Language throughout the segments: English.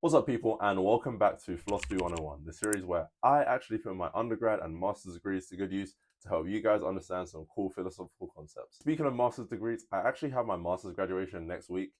What's up, people, and welcome back to Philosophy 101, the series where I actually put my undergrad and master's degrees to good use to help you guys understand some cool philosophical concepts. Speaking of master's degrees, I actually have my master's graduation next week,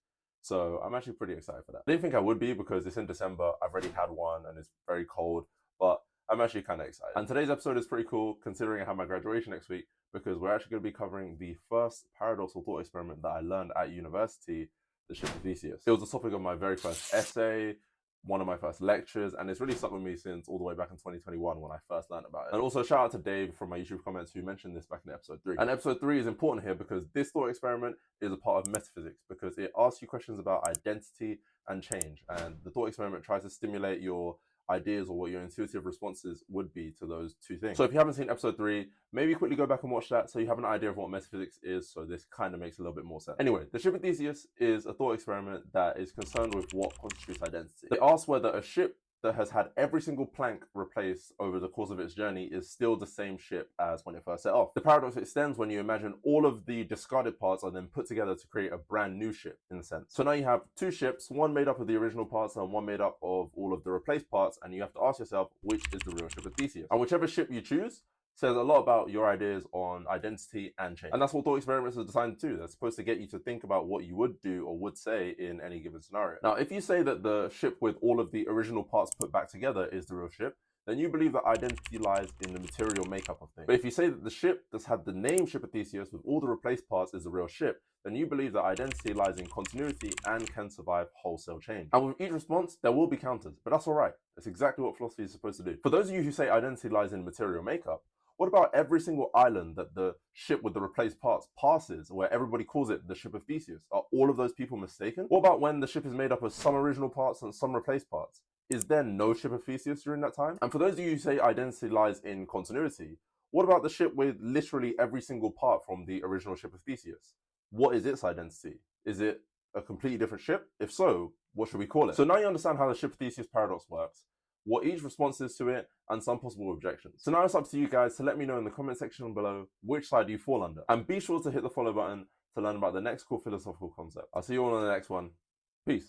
so I'm actually pretty excited for that. I didn't think I would be because it's in December, I've already had one, and it's very cold, but I'm actually kind of excited. And today's episode is pretty cool, considering I have my graduation next week, because we're actually going to be covering the first paradoxical thought experiment that I learned at university, the ship of Theseus. It was the topic of my very first essay, one of my first lectures, and it's really stuck with me since all the way back in 2021 when I first learned about it. And also shout out to Dave from my YouTube comments who mentioned this back in episode 3. And episode 3 is important here because this thought experiment is a part of metaphysics, because it asks you questions about identity and change, and the thought experiment tries to stimulate your ideas or what your intuitive responses would be to those two things. So if you haven't seen episode 3, maybe quickly go back and watch that so you have an idea of what metaphysics is, so this kind of makes a little bit more sense. Anyway, the ship of Theseus is a thought experiment that is concerned with what constitutes identity. They ask whether a ship that has had every single plank replaced over the course of its journey is still the same ship as when it first set off. The paradox extends when you imagine all of the discarded parts are then put together to create a brand new ship, in a sense. So now you have two ships, one made up of the original parts and one made up of all of the replaced parts, and you have to ask yourself which is the real ship of Theseus. And whichever ship you choose says a lot about your ideas on identity and change. And that's what thought experiments are designed to do. They're supposed to get you to think about what you would do or would say in any given scenario. Now, if you say that the ship with all of the original parts put back together is the real ship, then you believe that identity lies in the material makeup of things. But if you say that the ship that's had the name Ship of Theseus with all the replaced parts is the real ship, then you believe that identity lies in continuity and can survive wholesale change. And with each response, there will be counters, but that's all right. That's exactly what philosophy is supposed to do. For those of you who say identity lies in material makeup, what about every single island that the ship with the replaced parts passes, where everybody calls it the Ship of Theseus? Are all of those people mistaken? What about when the ship is made up of some original parts and some replaced parts? Is there no Ship of Theseus during that time? And for those of you who say identity lies in continuity, what about the ship with literally every single part from the original Ship of Theseus? What is its identity? Is it a completely different ship? If so, what should we call it? So now you understand how the Ship of Theseus paradox works, what each response is to it, and some possible objections. So now it's up to you guys to let me know in the comment section below which side you fall under. And be sure to hit the follow button to learn about the next cool philosophical concept. I'll see you all on the next one. Peace.